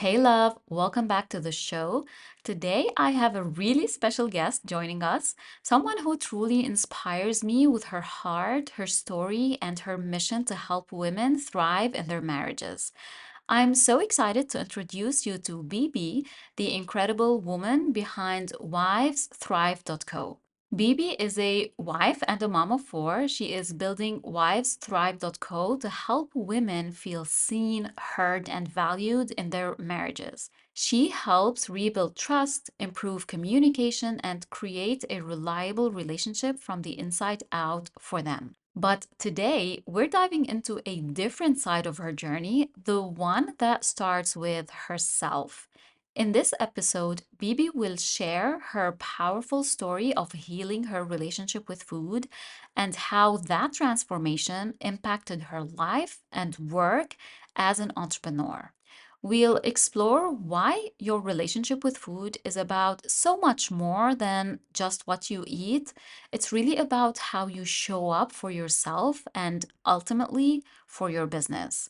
Hey, love, welcome back to the show. Today, I have a really special guest joining us, someone who truly inspires me with her heart, her story, and her mission to help women thrive in their marriages. I'm so excited to introduce you to Bibi, the incredible woman behind wivesthrive.co. Bibi is a wife and a mom of four. She is building wivesthrive.co to help women feel seen, heard, and valued in their marriages. She helps rebuild trust, improve communication, and create a reliable relationship from the inside out for them. But today, we're diving into a different side of her journey, the one that starts with herself. In this episode, Bibi will share her powerful story of healing her relationship with food and how that transformation impacted her life and work as an entrepreneur. We'll explore why your relationship with food is about so much more than just what you eat. It's really about how you show up for yourself and ultimately for your business.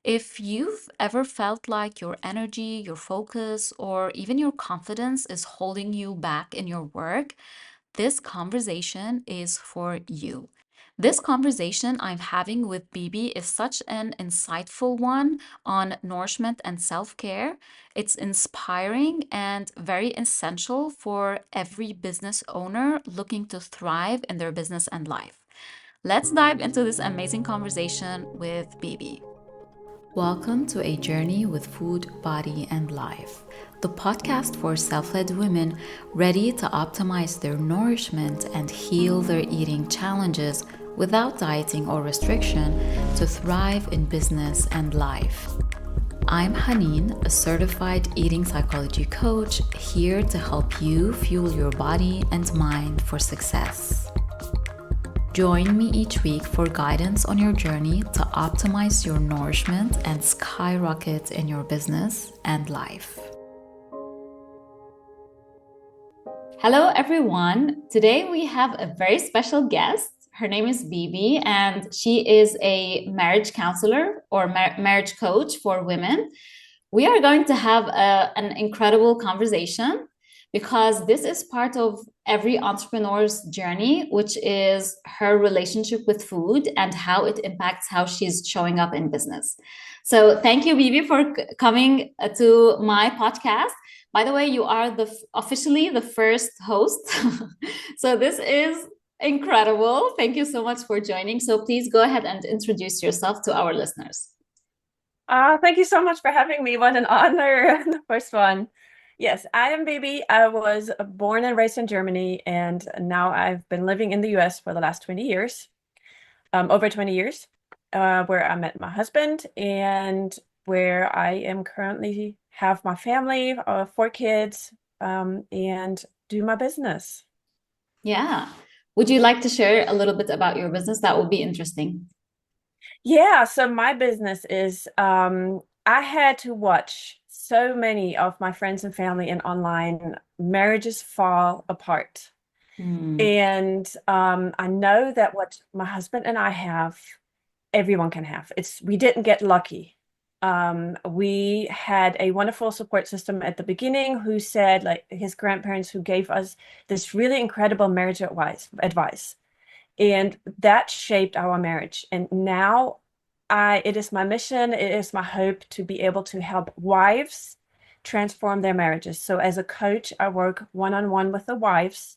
If you've ever felt like your energy, your focus, or even your confidence is holding you back in your work, this conversation is for you. This conversation I'm having with Bibi is such an insightful one on nourishment and self care. It's inspiring and very essential for every business owner looking to thrive in their business and life. Let's dive into this amazing conversation with Bibi. Welcome to A Journey with Food, Body, and Life, the podcast for self led women ready to optimize their nourishment and heal their eating challenges without dieting or restriction to thrive in business and life. I'm Haneen, a certified eating psychology coach, here to help you fuel your body and mind for success. Join me each week for guidance on your journey to optimize your nourishment and skyrocket in your business and life. Hello, everyone. Today we have a very special guest. Her name is Bibi, and she is a marriage counselor or marriage coach for women. We are going to have an incredible conversation because this is part of every entrepreneur's journey, which is her relationship with food and how it impacts how she's showing up in business. So thank you, Bibi, for coming to my podcast. By the way, you are officially the first host. So this is incredible. Thank you so much for joining. So please go ahead and introduce yourself to our listeners. Thank you so much for having me. What an honor, the first one. Yes, I am Bibi. I was born and raised in Germany, and now I've been living in the US for the last 20 years, over 20 years, where I met my husband and where I am currently have my family, four kids, and do my business. Yeah. Would you like to share a little bit about your business? That would be interesting. Yeah, so my business is I had to watch so many of my friends and family and online marriages fall apart. Hmm. And I know that what my husband and I have, everyone can have. It's we didn't get lucky. We had a wonderful support system at the beginning who said, like his grandparents who gave us this really incredible marriage advice. And that shaped our marriage. And now it is my mission, it is my hope to be able to help wives transform their marriages. So as a coach, I work one-on-one with the wives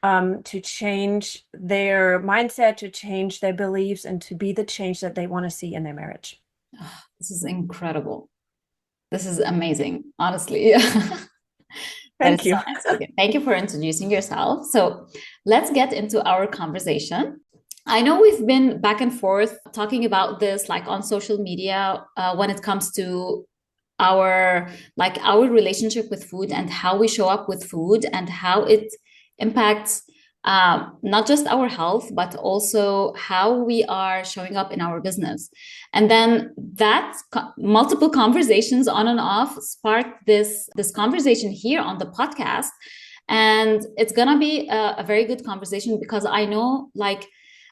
to change their mindset, to change their beliefs, and to be the change that they want to see in their marriage. Oh, this is incredible. This is amazing, honestly. That Thank is so you. nice. Okay, thank you for introducing yourself. So let's get into our conversation. I know we've been back and forth talking about this like on social media when it comes to our relationship with food and how we show up with food and how it impacts not just our health but also how we are showing up in our business. And then that multiple conversations on and off sparked this conversation here on the podcast, and it's gonna be a very good conversation because I know like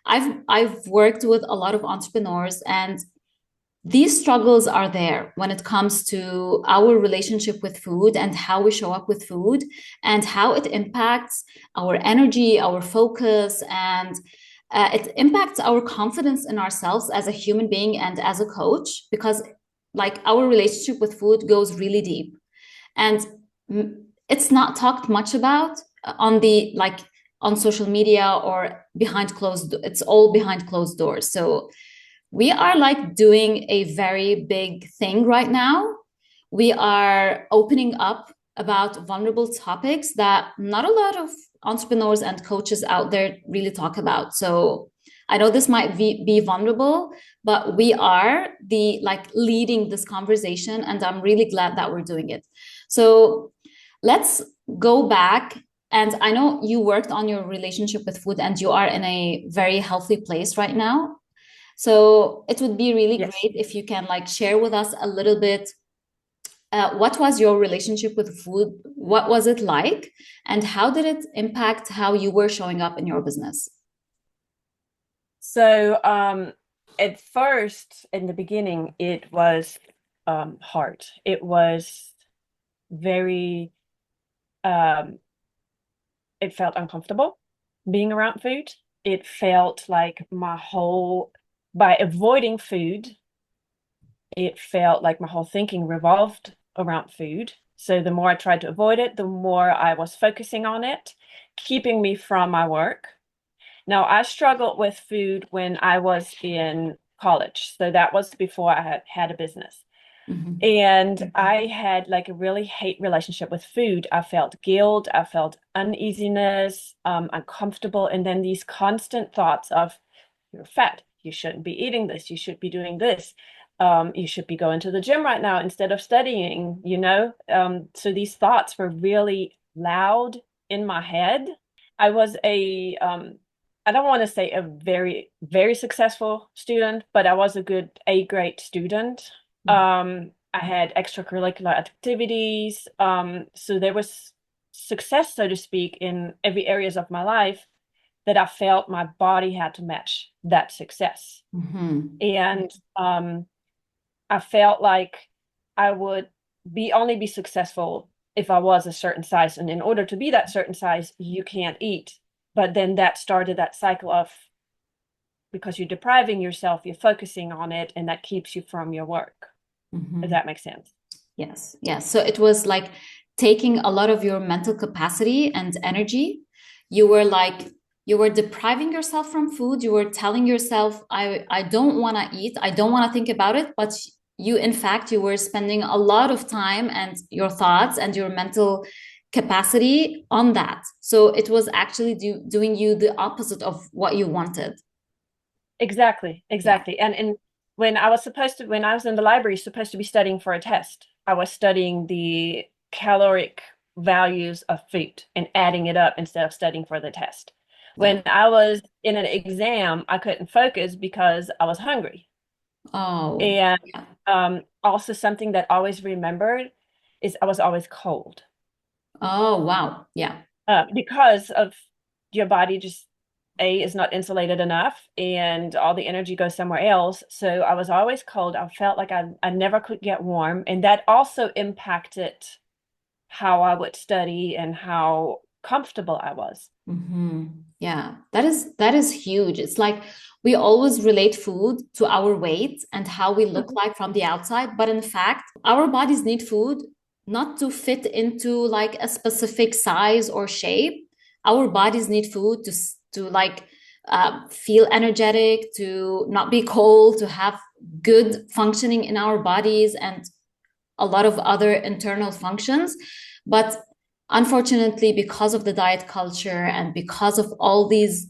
I've worked with a lot of entrepreneurs, and these struggles are there when it comes to our relationship with food and how we show up with food and how it impacts our energy, our focus, and it impacts our confidence in ourselves as a human being and as a coach, because like our relationship with food goes really deep, and it's not talked much about on the like on social media or behind closed, it's all behind closed doors. So we are like doing a very big thing right now. We are opening up about vulnerable topics that not a lot of entrepreneurs and coaches out there really talk about. So I know this might be vulnerable, but we are the like leading this conversation, and I'm really glad that we're doing it. So let's go back. And I know you worked on your relationship with food and you are in a very healthy place right now. So it would be really Yes. great if you can like share with us a little bit, what was your relationship with food? What was it like? And how did it impact how you were showing up in your business? So, at first, in the beginning, it was hard. It was very, um, it felt uncomfortable being around food. It felt like by avoiding food, it felt like my whole thinking revolved around food. So the more I tried to avoid it, the more I was focusing on it, keeping me from my work. Now, I struggled with food when I was in college. So that was before I had a business. Mhm. And I had like a really hate relationship with food. I felt guilt, I felt uneasiness, uncomfortable, and then these constant thoughts of you're fat, you shouldn't be eating this, you should be doing this, you should be going to the gym right now instead of studying, you know? So these thoughts were really loud in my head. I was I don't want to say a very, very successful student, but I was a good A grade student. I had extracurricular activities. So there was success, so to speak, in every areas of my life that I felt my body had to match that success. Mhm. And I felt like I would only be successful if I was a certain size. And in order to be that certain size, you can't eat. But then that started that cycle of because you're depriving yourself, you're focusing on it, and that keeps you from your work. If Mhm. that makes sense. Yes, yes. So it was like taking a lot of your mental capacity and energy. You were like, you were depriving yourself from food. You were telling yourself, I don't want to eat. I don't want to think about it. But you, in fact, you were spending a lot of time and your thoughts and your mental capacity on that. So it was actually doing you the opposite of what you wanted. Exactly, Yeah. exactly. And when I was in the library, supposed to be studying for a test, I was studying the caloric values of food and adding it up instead of studying for the test. Yeah. When I was in an exam, I couldn't focus because I was hungry. Oh, And yeah. also something that I always remembered is I was always cold. Oh, wow. Yeah. Because of your body just is not insulated enough and all the energy goes somewhere else. So I was always cold. I felt like I never could get warm. And that also impacted how I would study and how comfortable I was. Hmm. Yeah, that is huge. It's like we always relate food to our weight and how we look Mhm. like from the outside, but in fact, our bodies need food not to fit into like a specific size or shape. Our bodies need food to like feel energetic, to not be cold, to have good functioning in our bodies and a lot of other internal functions. But unfortunately, because of the diet culture and because of all these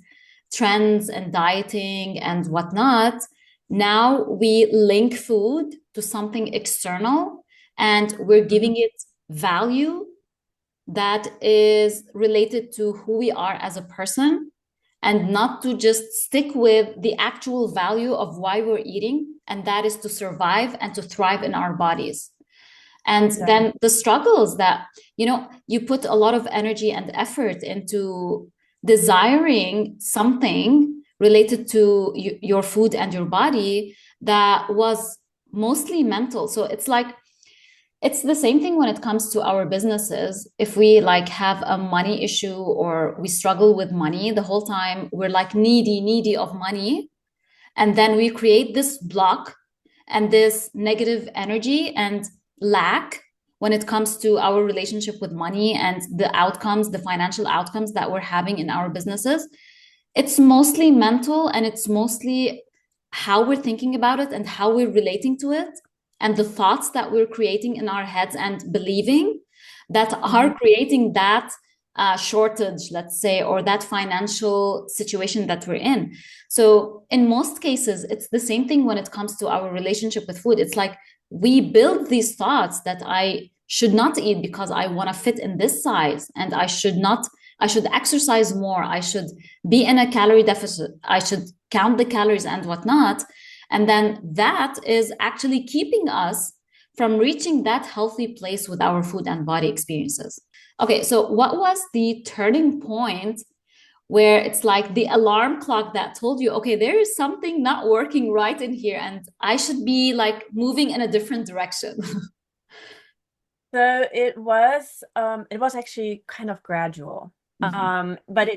trends and dieting and whatnot, now we link food to something external and we're Mhm. giving it value that is related to who we are as a person, and not to just stick with the actual value of why we're eating, and that is to survive and to thrive in our bodies. And Exactly. then the struggles that, you put a lot of energy and effort into desiring something related to your food and your body that was mostly mental. So it's like it's the same thing when it comes to our businesses. If we like have a money issue or we struggle with money the whole time, we're like needy of money, and then we create this block and this negative energy and lack when it comes to our relationship with money and the outcomes, the financial outcomes that we're having in our businesses. It's mostly mental, and it's mostly how we're thinking about it and how we're relating to it, and the thoughts that we're creating in our heads and believing that Mhm. are creating that shortage, let's say, or that financial situation that we're in. So, in most cases, it's the same thing when it comes to our relationship with food. It's like we build these thoughts that I should not eat because I want to fit in this size, and I should not, I should exercise more, I should be in a calorie deficit, I should count the calories and whatnot. And then that is actually keeping us from reaching that healthy place with our food and body experiences. Okay, so what was the turning point where it's like the alarm clock that told you, okay, there is something not working right in here and I should be like moving in a different direction? So it was actually kind of gradual. Mhm. But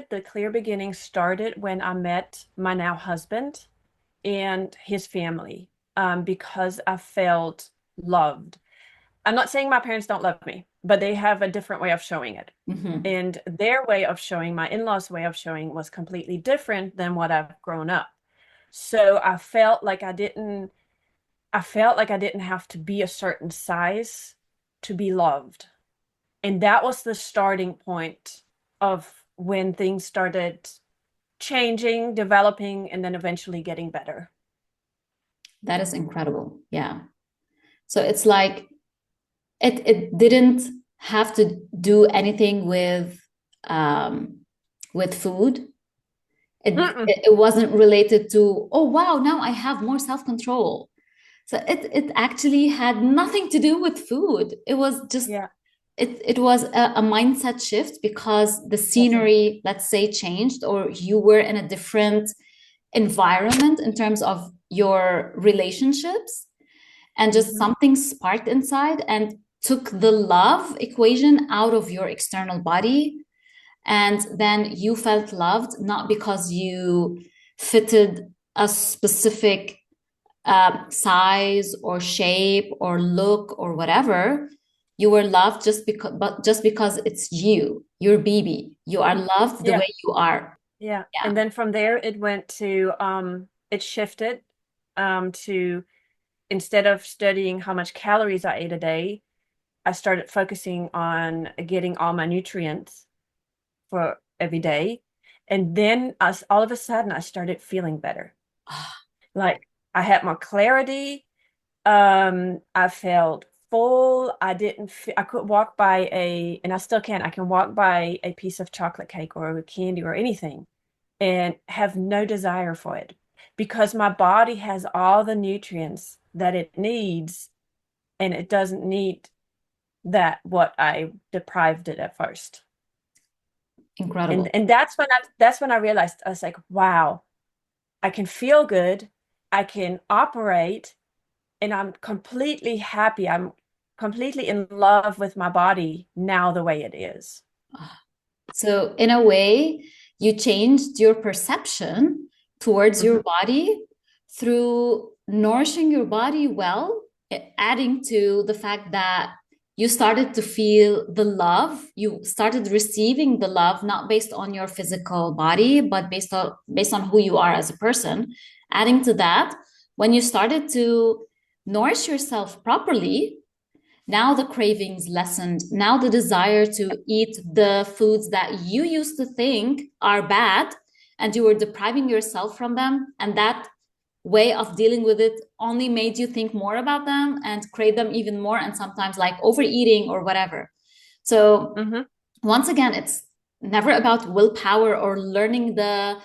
the clear beginning started when I met my now husband and his family, because I felt loved. I'm not saying my parents don't love me, but they have a different way of showing it. Mhm. And their way of showing, my in-laws' way of showing, was completely different than what I've grown up. So I felt like I didn't have to be a certain size to be loved. And that was the starting point of when things started changing, developing, and then eventually getting better. That is incredible. Yeah. So it's like it didn't have to do anything um with food. Mm-mm. It wasn't related to, oh wow, now I have more self-control. So it actually had nothing to do with food. It was just Yeah, it was a mindset shift because the yes. scenery, let's say, changed, or you were in a different environment in terms of your relationships, and just Hmm. something sparked inside and took the love equation out of your external body. And then you felt loved not because you fitted a specific size or shape or look or whatever. You were loved just because it's you. You're Bibi. You are loved the Yeah, way you are. yeah. Yeah. And then from there it shifted to, instead of studying how much calories I ate a day, I started focusing on getting all my nutrients for every day. And then all of a sudden I started feeling better. Like I had more clarity. I felt full. I could walk by and I still can. I can walk by a piece of chocolate cake or a candy or anything and have no desire for it because my body has all the nutrients that it needs and it doesn't need that what I deprived it at first. Incredible. And that's when I realized, I was like, wow, I can feel good, I can operate, and I'm completely happy. I'm completely in love with my body now the way it is. So, in a way, you changed your perception towards your Mhm. body through nourishing your body well, adding to the fact that you started to feel the love. You started receiving the love, not based on your physical body, but based on who you are as a person. Adding to that, when you started to nourish yourself properly, now the cravings lessened. Now the desire to eat the foods that you used to think are bad and you were depriving yourself from them. And that way of dealing with it only made you think more about them and crave them even more. And sometimes like overeating or whatever. So Mhm. once again, it's never about willpower or learning the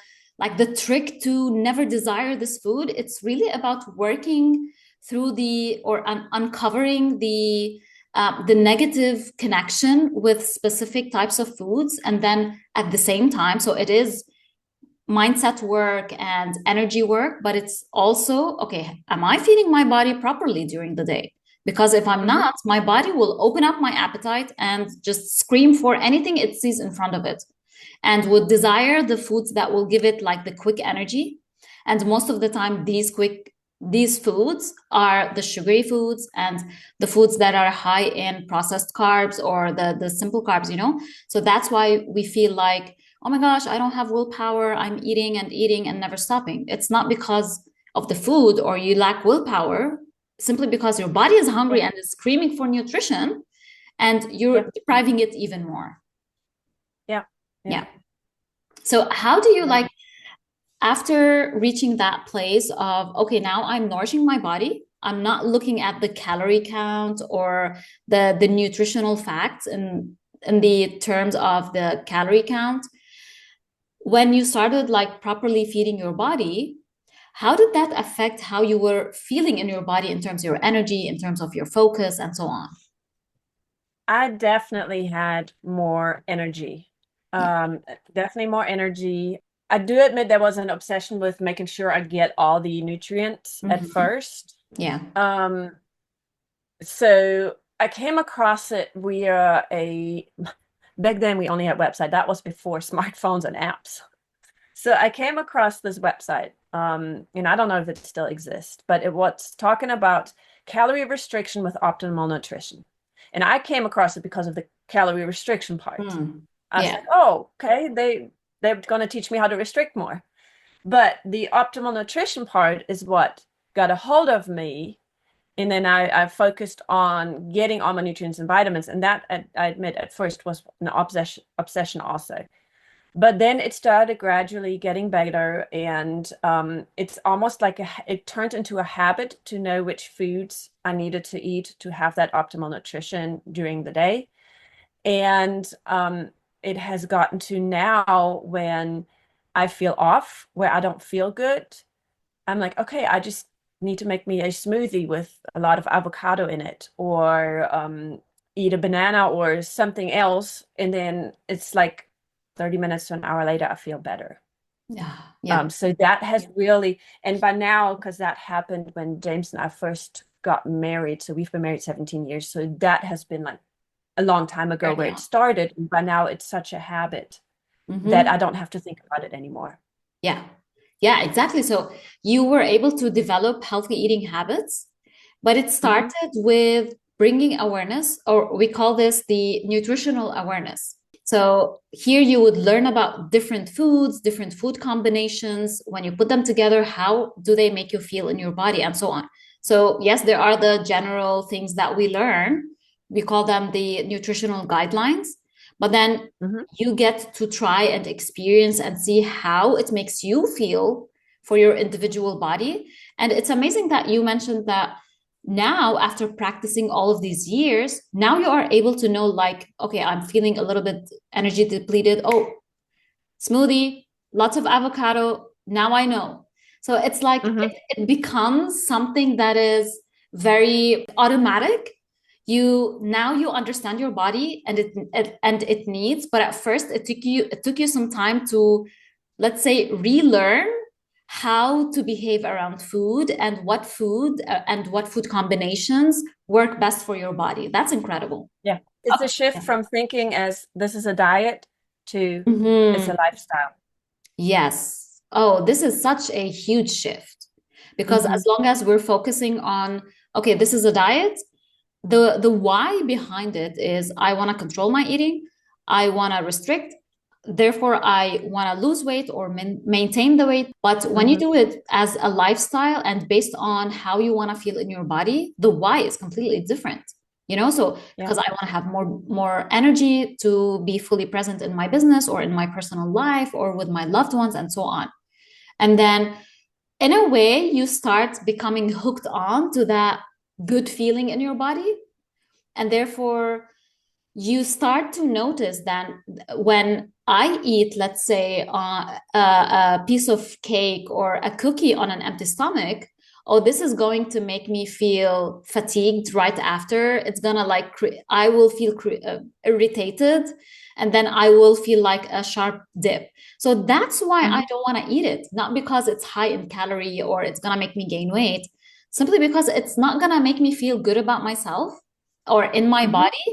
trick to never desire this food. It's really about working through uncovering the negative connection with specific types of foods, and then at the same time, so it is mindset work and energy work, but it's also, okay, am I feeding my body properly during the day? Because if I'm Hmm. not, my body will open up my appetite and just scream for anything it sees in front of it and would desire the foods that will give it like the quick energy. And most of the time, these foods are the sugary foods and the foods that are high in processed carbs or the simple carbs, you know? So that's why we feel like, oh my gosh, I don't have willpower. I'm eating and never stopping. It's not because of the food or you lack willpower, simply because your body is hungry Yeah. and is screaming for nutrition and Yeah. you're depriving it even more. Yeah. Yeah. Yeah. So how do you Yeah. like after reaching that place of, okay, now I'm nourishing my body. I'm not looking at the calorie count or the nutritional facts in the terms of the calorie count. When you started like properly feeding your body, how did that affect how you were feeling in your body in terms of your energy, in terms of your focus, and so on? I definitely had more energy. Yeah. Definitely more energy. I do admit there was an obsession with making sure I get all the nutrients at Mhm. first. Yeah. Um, so I came across it via a, back then we only had website. That was before smartphones and apps. So I came across this website. And I don't know if it still exists, but it was talking about calorie restriction with optimal nutrition. And I came across it because of the calorie restriction part. Mm. I was Yeah. like, oh, okay, they're going to teach me how to restrict more. But the optimal nutrition part is what got a hold of me. And then I focused on getting all my nutrients and vitamins. And that, I admit, at first was an obsession also. But then it started gradually getting better, and it's almost like it turned into a habit to know which foods I needed to eat to have that optimal nutrition during the day. And it has gotten to now when I feel off, where I don't feel good, I'm like, okay, I just need to make me a smoothie with a lot of avocado in it, or eat a banana or something else. And then it's like 30 minutes to an hour later, I feel better. Yeah. Yeah. So that has really, and by now, because that happened when James and I first got married, so we've been married 17 years. So that has been like a long time ago Very where it long. started. And by now, it's such a habit that Mm-hmm. I don't have to think about it anymore. Yeah. Yeah, exactly. So you were able to develop healthy eating habits, but it Hmm. started with bringing awareness, or we call this the nutritional awareness. So here you would learn about different foods, different food combinations. When you put them together, how do they make you feel in your body, and so on. So, yes, there are the general things that we learn. We call them the nutritional guidelines. But then Hmm. you get to try and experience and see how it makes you feel for your individual body. And it's amazing that you mentioned that now, after practicing all of these years, now you are able to know, like, okay, I'm feeling a little bit energy depleted. Oh, smoothie, lots of avocado. Now I know. So it's like Hmm. it becomes something that is very automatic. You now you understand your body and it needs, but at first it took you some time to, let's say, relearn how to behave around food and what food combinations work best for your body. That's incredible. Yeah. It's a Okay. shift Yeah. from thinking as this is a diet to it's a Mhm. lifestyle. Yes. Oh, this is such a huge shift because as Hmm. long as we're focusing on, okay, this is a diet, the why behind it is I want to control my eating, I want to restrict, therefore I want to lose weight or maintain the weight. But when you Hmm. do it as a lifestyle and based on how you want to feel in your body, the why is completely different. So Yeah. because I want to have more energy to be fully present in my business or in my personal life or with my loved ones and so on. And then in a way, you start becoming hooked on to that good feeling in your body. And therefore, you start to notice that when I eat, let's say, a piece of cake or a cookie on an empty stomach, oh, this is going to make me feel fatigued right after. It's gonna like, I will feel irritated, and then I will feel like a sharp dip. So that's why I Mhm. don't want to eat it, not because it's high in calorie or it's gonna make me gain weight, simply because it's not gonna make me feel good about myself or in my Mhm. body,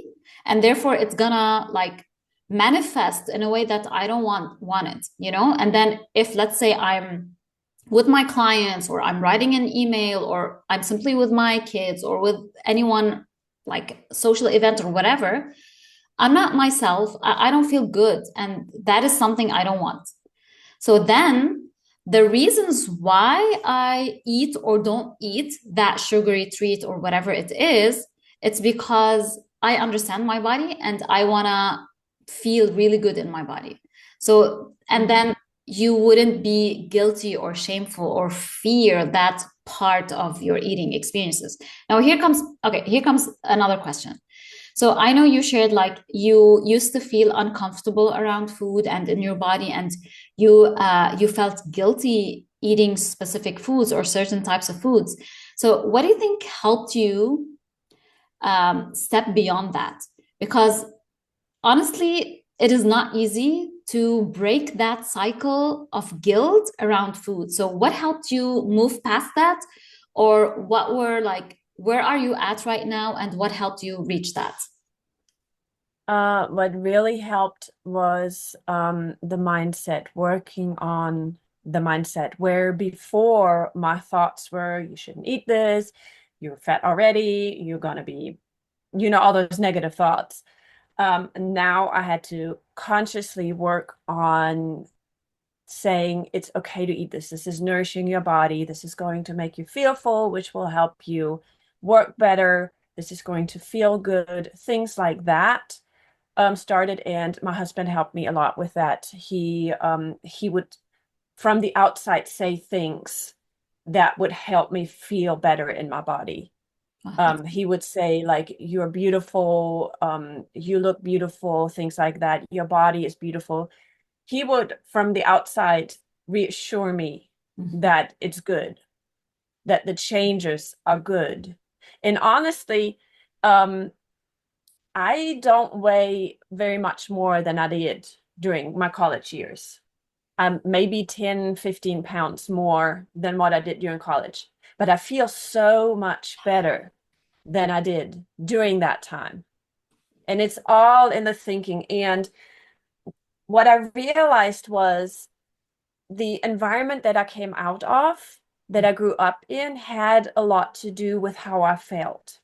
and therefore it's gonna like manifest in a way that I don't want it, you know? And then if let's say I'm with my clients or I'm writing an email or I'm simply with my kids or with anyone like social event or whatever, I'm not myself. I don't feel good. And that is something I don't want. So then the reasons why I eat or don't eat that sugary treat or whatever it is, it's because I understand my body and I want to feel really good in my body. So, and Mhm. then you wouldn't be guilty or shameful or fear that part of your eating experiences. Now, here comes another question. So I know you shared like you used to feel uncomfortable around food and in your body, and you felt guilty eating specific foods or certain types of foods. So what do you think helped you step beyond that? Because honestly, it is not easy to break that cycle of guilt around food. So what helped you move past that? Or what were like, where are you at right now and what helped you reach that? What really helped was the mindset, working on the mindset, where before my thoughts were, you shouldn't eat this, you're fat already, you're gonna be, all those negative thoughts. Now I had to consciously work on saying it's okay to eat this. This is nourishing your body. This is going to make you feel full, which will help you work better. This is going to feel good. Things like that started, and my husband helped me a lot with that. He would from the outside say things that would help me feel better in my body. Oh, that's He would say like, you're beautiful, you look beautiful, things like that. Your body is beautiful. He would, from the outside, reassure me Mhm. that it's good, that the changes are good. And honestly, um, I don't weigh very much more than I did during my college years. Maybe 10, 15 pounds more than what I did during college. But I feel so much better than I did during that time. And it's all in the thinking. And what I realized was the environment that I came out of, that I grew up in, had a lot to do with how I felt,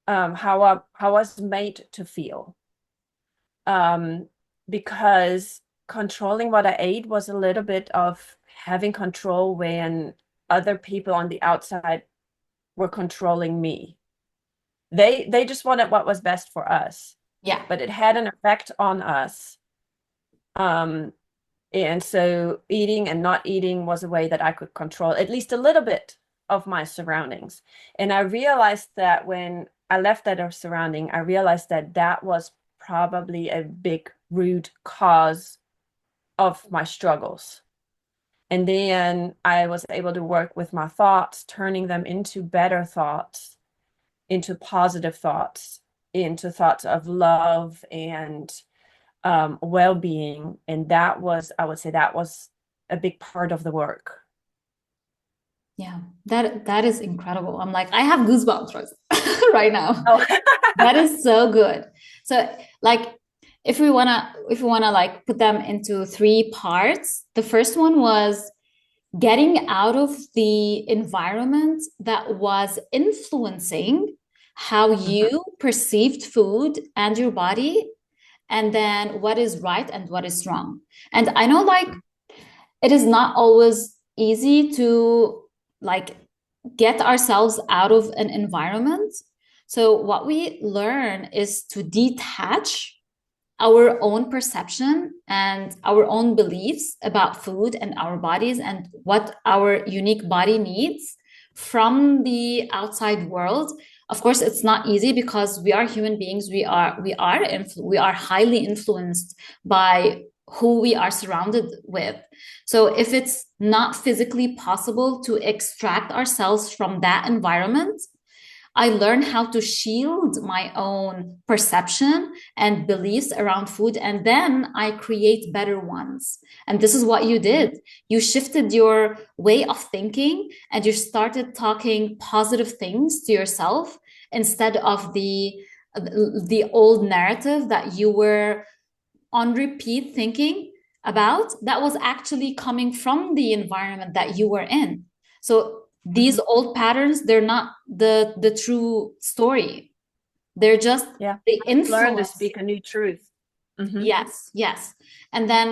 how I was made to feel. Um, because controlling what I ate was a little bit of having control when other people on the outside were controlling me. They just wanted what was best for us, Yeah. but it had an effect on us. Um, And so eating and not eating was a way that I could control at least a little bit of my surroundings. And I realized that when I left that surrounding, I realized that that was probably a big root cause of my struggles. And then I was able to work with my thoughts, turning them into better thoughts, into positive thoughts, into thoughts of love and well-being. And that was, I would say, that was a big part of the work. Yeah. That is incredible. I'm like, I have goosebumps right now. Oh, That is so good. So like if we wanna like put them into three parts, the first one was getting out of the environment that was influencing how mhm, you perceived food and your body, and then what is right and what is wrong. And I know like it is not always easy to like get ourselves out of an environment. So what we learn is to detach our own perception and our own beliefs about food and our bodies and what our unique body needs from the outside world. Of course, it's not easy because we are human beings. We are highly influenced by who we are surrounded with. So if it's not physically possible to extract ourselves from that environment, I learned how to shield my own perception and beliefs around food, and then I create better ones. And this is what you Mhm. did. You shifted your way of thinking and you started talking positive things to yourself instead of the old narrative that you were on repeat thinking about that was actually coming from the environment that you were in. So these Mhm. old patterns, they're not the true story. They're just Yeah. the Learn to influence. speak a new truth. Hmm. Yes, yes. And then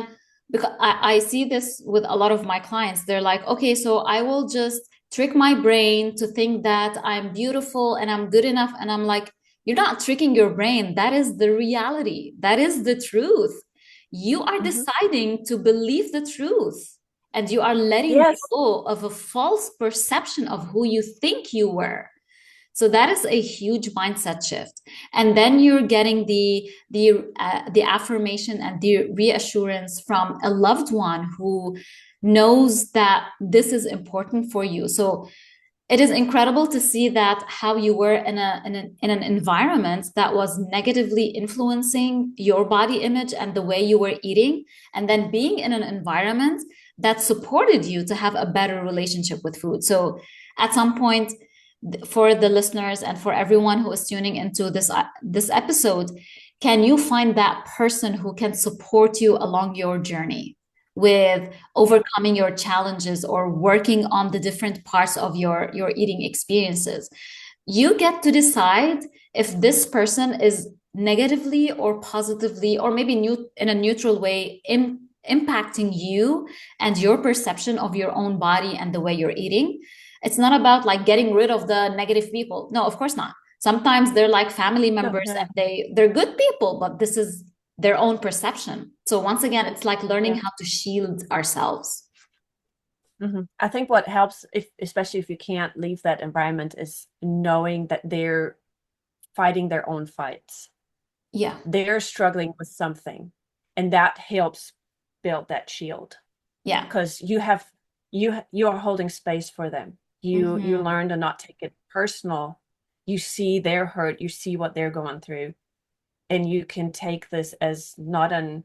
because I see this with a lot of my clients, they're like, okay, so I will just trick my brain to think that I'm beautiful and I'm good enough. And I'm like, you're not tricking your brain. That is the reality. That is the truth. You are Hmm. deciding to believe the truth and you are letting Yes. go of a false perception of who you think you were. So that is a huge mindset shift, and then you're getting the affirmation and the reassurance from a loved one who knows that this is important for you. So it is incredible to see that how you were in an environment that was negatively influencing your body image and the way you were eating, and then being in an environment that supported you to have a better relationship with food. So at some point, for the listeners and for everyone who is tuning into this episode, can you find that person who can support you along your journey with Yeah. overcoming your challenges or working on the different parts of your eating experiences? You get to decide if this person is negatively or positively or maybe in a neutral way impacting you and your perception of your own body and the way you're eating. It's not about like getting rid of the negative people. No, of course not. Sometimes they're like family No, members no. and they're good people, but this is their own perception. So once again, it's like learning Yeah. how to shield ourselves. I think what helps, if especially if you can't leave that environment, is knowing that they're fighting their own fights. Yeah, They're struggling with something, and that helps build that shield yeah. because you are holding space for them. You Hmm. learn to not take it personal. You see their hurt, you see what they're going through, and you can take this as not an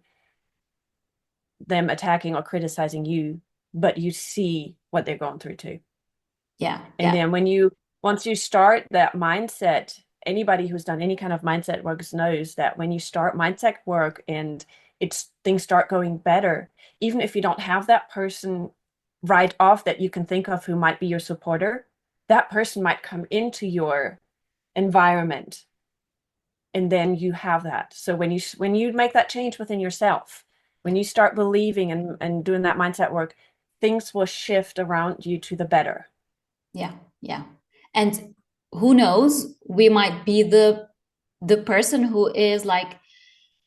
them attacking or criticizing you, but you see what they're going through too. Yeah, And yeah, then once you start that mindset, anybody who's done any kind of mindset work knows that when you start mindset work and it's things start going better, even if you don't have that person right off that you can think of who might be your supporter, that person might come into your environment and then you have that. So when you make that change within yourself, when you start believing and doing that mindset work, things will shift around you to the better. yeah, yeah. And who knows, we might be the person who is like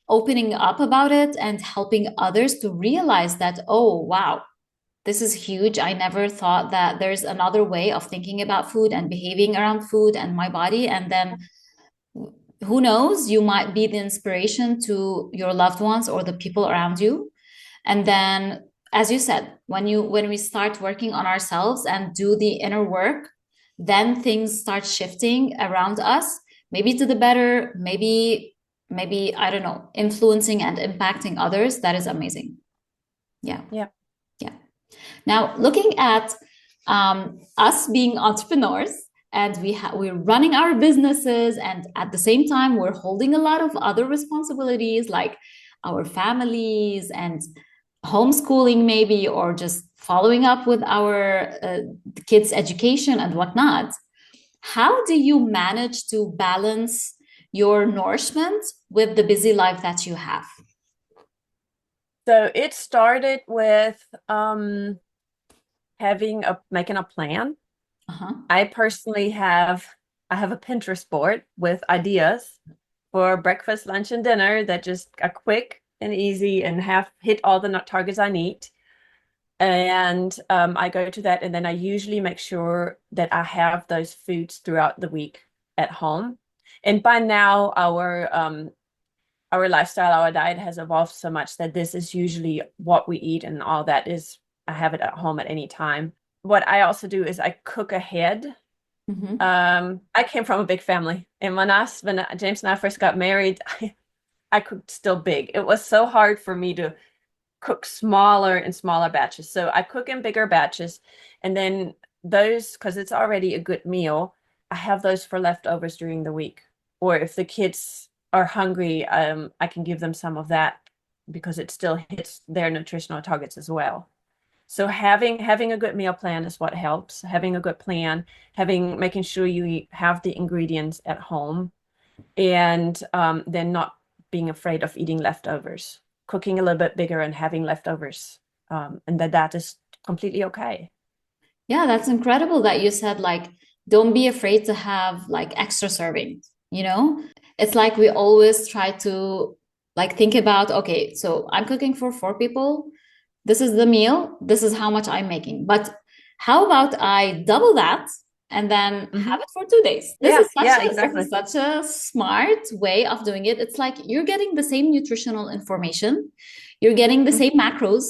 opening up about it and helping others to realize that, oh, wow, this is huge. I never thought that there's another way of thinking about food and behaving around food and my body. And then who knows, you might be the inspiration to your loved ones or the people around you. And then, as you said, when we start working on ourselves and do the inner work, then things start shifting around us, maybe to the better, maybe I don't know, influencing and impacting others. That is amazing. Yeah, Yeah. yeah. Now, looking at us being entrepreneurs, and we're running our businesses, and at the same time, we're holding a lot of other responsibilities like our families and homeschooling, maybe, or just following up with our kids' education and whatnot. How do you manage to balance your nourishment with the busy life that you have? So it started with making a plan. Uh-huh. I have a Pinterest board with ideas for breakfast, lunch, and dinner that just are quick and easy and have hit all the targets I need. And I go to that, and then I usually make sure that I have those foods throughout the week at home. And by now, our lifestyle, our diet has evolved so much that this is usually what we eat, and all that is, I have it at home at any time. What I also do is I cook ahead. Hmm. I came from a big family, and when James and I first got married, I cooked still big. It was so hard for me to cook smaller and smaller batches. So I cook in bigger batches, and then those, because it's already a good meal, I have those for leftovers during the week. Or if the kids are hungry, I can give them some of that because it still hits their nutritional targets as well. So having a good meal plan is what helps. Having a good plan, having making sure you have the ingredients at home, and then not being afraid of eating leftovers, cooking a little bit bigger and having leftovers, and that is completely okay. Yeah, that's incredible that you said like don't be afraid to have like extra servings, you know? It's like we always try to like think about, okay, so I'm cooking for four people. This is the meal. This is how much I'm making. But how about I double that and then Hmm. have it for 2 days? This Yeah, is such yeah, a this exactly. is such a smart way of doing it. It's like you're getting the same nutritional information, you're getting the Hmm. same macros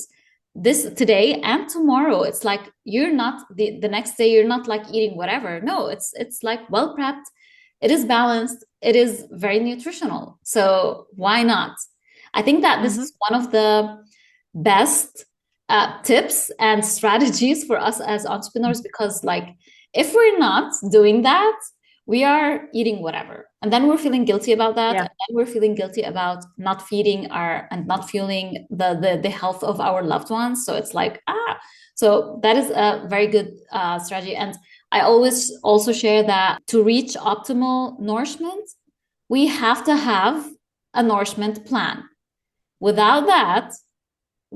this today and tomorrow. It's like you're not the next day you're not like eating whatever. No, it's like well prepped, it is balanced, it is very nutritional, so why not? I think that this Hmm. is one of the best tips and strategies for us as entrepreneurs, because like if we're not doing that, we are eating whatever, and then we're feeling guilty about that, and Yeah. then we're feeling guilty about not feeding our and not fueling the health of our loved ones. So it's like so that is a very good strategy. And I always also share that to reach optimal nourishment, we have to have a nourishment plan. Without that,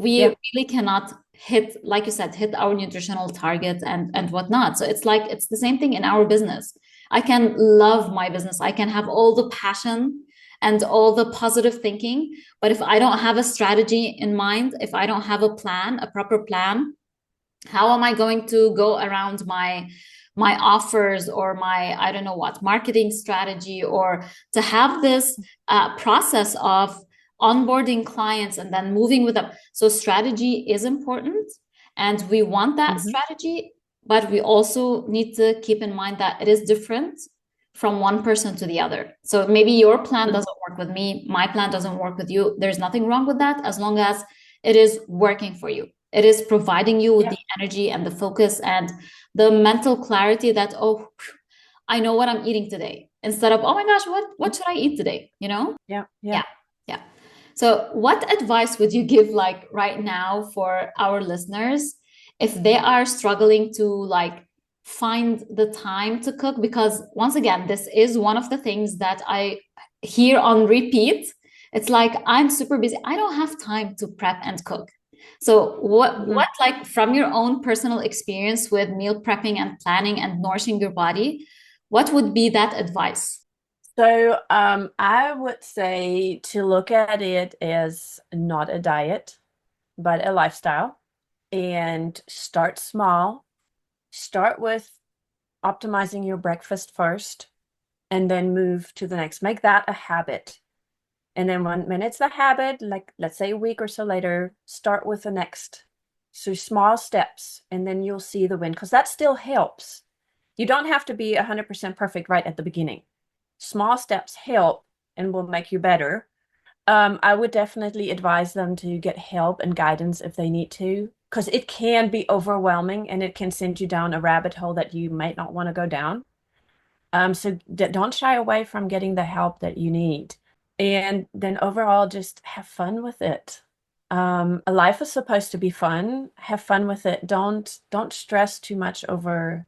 we Yeah. really cannot hit, like you said, hit our nutritional targets and whatnot. So it's like it's the same thing in our business. I can love my business, I can have all the passion and all the positive thinking, but if I don't have a strategy in mind, if I don't have a plan, a proper plan, how am I going to go around my offers or my I don't know what marketing strategy, or to have this process of onboarding clients and then moving with them? So strategy is important, and we want that Hmm. strategy, but we also need to keep in mind that it is different from one person to the other. So maybe your plan Hmm. doesn't work with me, my plan doesn't work with you. There's nothing wrong with that as long as it is working for you. It is providing you with Yeah. the energy and the focus and the mental clarity that, oh, I know what I'm eating today, instead of, oh my gosh, what should I eat today? You know? Yeah. Yeah. Yeah. Yeah. So what advice would you give like right now for our listeners if they are struggling to like find the time to cook? Because once again, this is one of the things that I hear on repeat. It's like I'm super busy, I don't have time to prep and cook. So what Hmm. like from your own personal experience with meal prepping and planning and nourishing your body, what would be that advice? So, I would say to look at it as not a diet, but a lifestyle, and start small. Start with optimizing your breakfast first, and then move to the next. Make that a habit. And then when it's the habit, like let's say a week or so later, start with the next. So small steps, and then you'll see the win, because that still helps. You don't have to be 100% perfect right at the beginning. Small steps help and will make you better. I would definitely advise them to get help and guidance if they need to, because it can be overwhelming and it can send you down a rabbit hole that you might not want to go down. So don't shy away from getting the help that you need. And then overall, just have fun with it. Life is supposed to be fun. Have fun with it. Don't stress too much over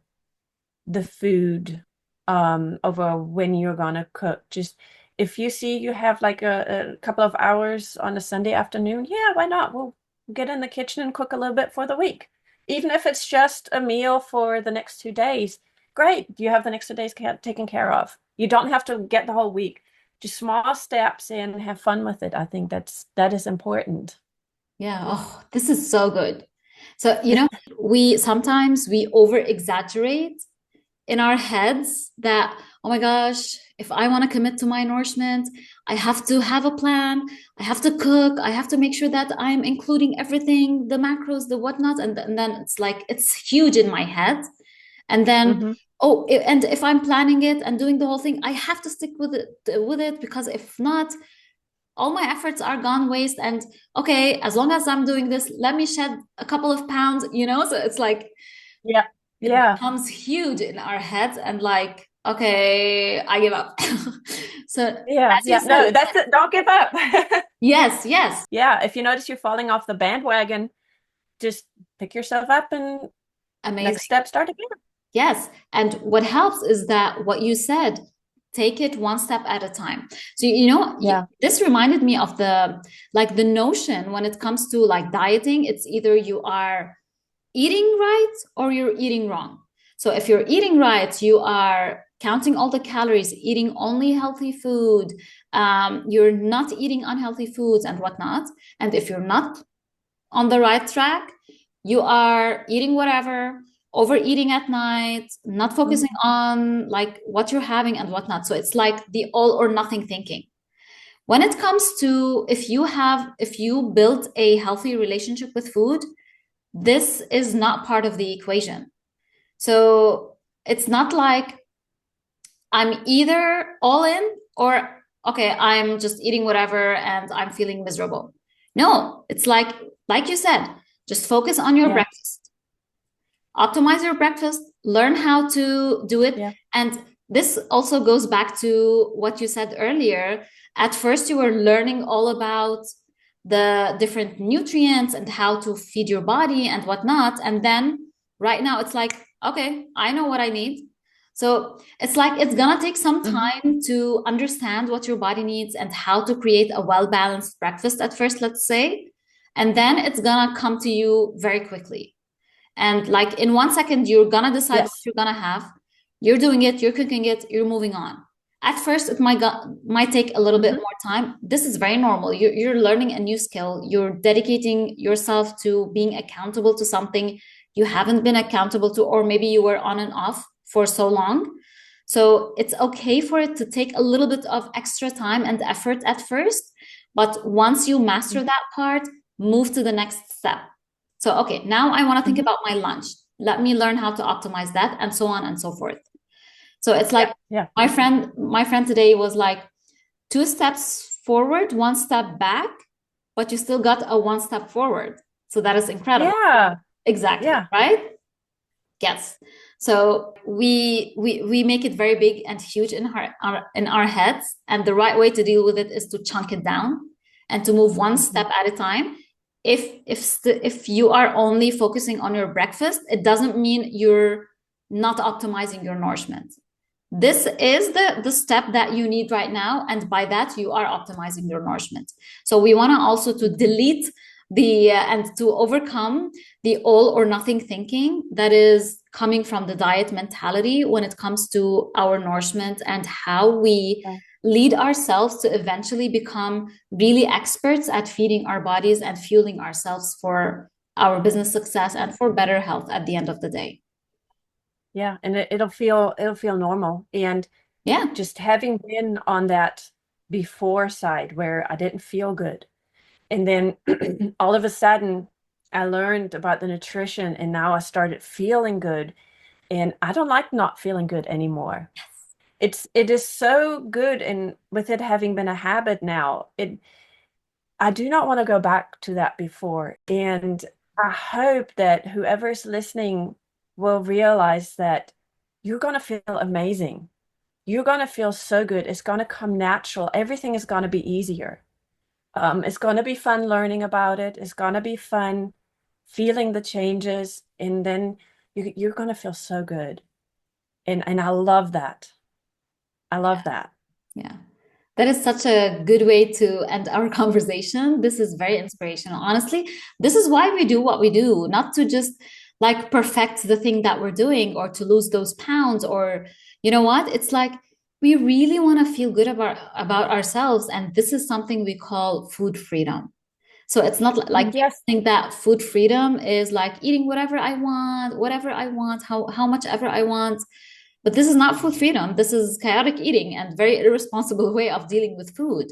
the food, over when you're gonna cook. Just if you see you have like a couple of hours on a Sunday afternoon, yeah, why not? We'll get in the kitchen and cook a little bit for the week. Even if it's just a meal for the next 2 days, great. You have the next 2 days taken care of. You don't have to get the whole week. Just small steps and have fun with it. I think that is important. Yeah. Oh, this is so good. So, we sometimes we over exaggerate in our heads that, oh my gosh, if I want to commit to my nourishment, I have to have a plan. I have to cook. I have to make sure that I'm including everything, the macros, the whatnot. And then it's like, it's huge in my head. And then, Hmm. oh, and if I'm planning it and doing the whole thing, I have to stick with it because if not, all my efforts are gone waste. And okay, as long as I'm doing this, let me shed a couple of pounds, so it's like Yeah. it Yeah. becomes huge in our heads and like, okay, I give up. So Yeah. as you Yeah. No, said, that's it. Don't give up. yes, yes, Yeah. If you notice you're falling off the bandwagon, just pick yourself up and next amazing. step, start again. Yes. And what helps is that what you said, take it one step at a time. So, Yeah. this reminded me of the notion when it comes to like dieting, it's either you are eating right or you're eating wrong. So if you're eating right, you are counting all the calories, eating only healthy food, you're not eating unhealthy foods and whatnot. And if you're not on the right track, you are eating whatever, overeating at night, not Mhm. focusing on like what you're having and whatnot. So it's like the all or nothing thinking. When it comes to if you build a healthy relationship with food, this is not part of the equation. So it's not like I'm either all in or, okay, I'm just eating whatever and I'm feeling miserable. No, it's like you said, just focus on your Yeah. breakfast, optimize your breakfast, learn how to do it. Yeah. And this also goes back to what you said earlier. At first, you were learning all about the different nutrients and how to feed your body and whatnot. And then right now, it's like, okay, I know what I need. So it's like it's gonna take some Hmm. time to understand what your body needs and how to create a well balanced breakfast at first, let's say. And then it's gonna come to you very quickly. And like in 1 second, you're gonna decide what Yes. you're gonna have. You're doing it, you're cooking it, you're moving on. At first, it might take a little bit Hmm. more time. This is very normal. You're learning a new skill. You're dedicating yourself to being accountable to something you haven't been accountable to, or maybe you were on and off for so long. So it's okay for it to take a little bit of extra time and effort at first. But once you master that part, move to the next step. So, okay, now I want to think Hmm. about my lunch. Let me learn how to optimize that and so on and so forth. So it's Yeah. like Yeah. my friend today was like 2 steps forward, 1 step back, but you still got a 1 step forward. So that is incredible. Yeah. Exactly, Yeah. right? Yes. So we make it very big and huge in our heads, and the right way to deal with it is to chunk it down and to move one Mhm. step at a time. If you are only focusing on your breakfast, it doesn't mean you're not optimizing your nourishment. This is the step that you need right now, and by that you are optimizing your nourishment. So we want to also to Mhm. delete the and to overcome the all or nothing thinking that is coming from the diet mentality when it comes to our nourishment and how we Yeah. lead ourselves to eventually become really experts at feeding our bodies and fueling ourselves for our business success and for better health at the end of the day. Yeah. And it'll feel normal. And Yeah. just having been on that before side where I didn't feel good. And then all of a sudden I learned about the nutrition and now I started feeling good. And I don't like not feeling good anymore. It is so good. And with it having been a habit now, I do not want to go back to that before. And I hope that whoever's listening will realize that you're going to feel amazing. You're going to feel so good. It's going to come natural. Everything is going to be easier. It's going to be fun learning about it. It's going to be fun feeling the changes. And then you're going to feel so good. And I love that. I love that. Yeah. That is such a good way to end our conversation. This is very inspirational. Honestly, this is why we do what we do, not to just like perfect the thing that we're doing or to lose those pounds or you know what? It's like we really want to feel good about ourselves and this is something we call food freedom. So it's not like people Yes. think that food freedom is like eating whatever I want, how much ever I want. But this is not food freedom. This is chaotic eating and very irresponsible way of dealing with food.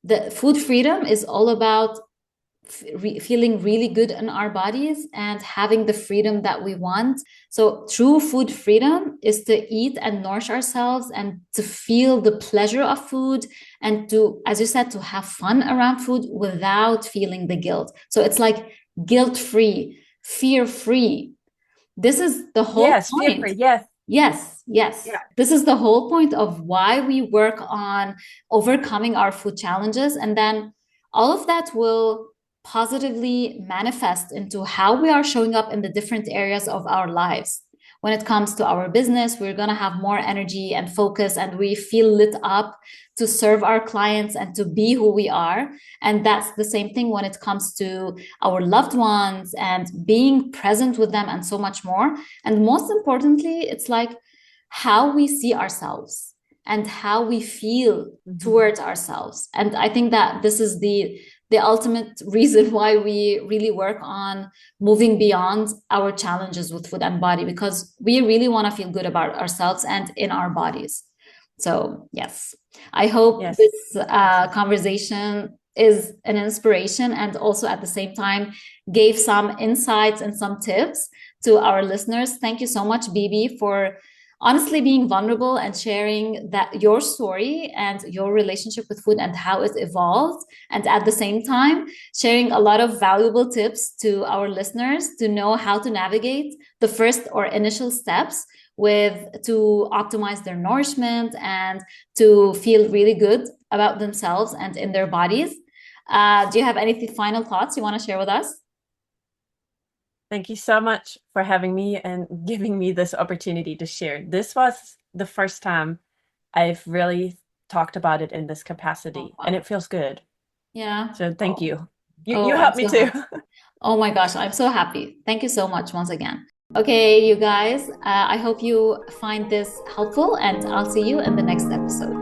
The food freedom is all about feeling really good in our bodies and having the freedom that we want. So, true food freedom is to eat and nourish ourselves and to feel the pleasure of food and to, as you said, to have fun around food without feeling the guilt. So, it's like guilt free, fear free. This is the whole Yes, fear point. free. Yes. Yes, yes. Yeah. This is the whole point of why we work on overcoming our food challenges. And then all of that will positively manifest into how we are showing up in the different areas of our lives. When it comes to our business, we're going to have more energy and focus, and we feel lit up to serve our clients and to be who we are. And that's the same thing when it comes to our loved ones and being present with them and so much more. And most importantly, it's like how we see ourselves and how we feel Mhm. towards ourselves. And I think that this is the ultimate reason why we really work on moving beyond our challenges with food and body, because we really want to feel good about ourselves and in our bodies. So yes, I hope Yes. this Awesome. conversation is an inspiration and also at the same time gave some insights and some tips to our listeners. Thank you so much, Bibi, for honestly being vulnerable and sharing that your story and your relationship with food and how it evolved, and at the same time sharing a lot of valuable tips to our listeners to know how to navigate the first or initial steps with to optimize their nourishment and to feel really good about themselves and in their bodies. Do you have any final thoughts you want to share with us? Thank you so much for having me and giving me this opportunity to share. This was the first time I've really talked about it in this Oh, capacity, and wow. it feels good. Yeah. So thank Oh, you. You oh, I'm helped me so too. happy. Oh my gosh, I'm so happy. Thank you so much once again. Okay, you guys, I hope you find this helpful, and I'll see you in the next episode.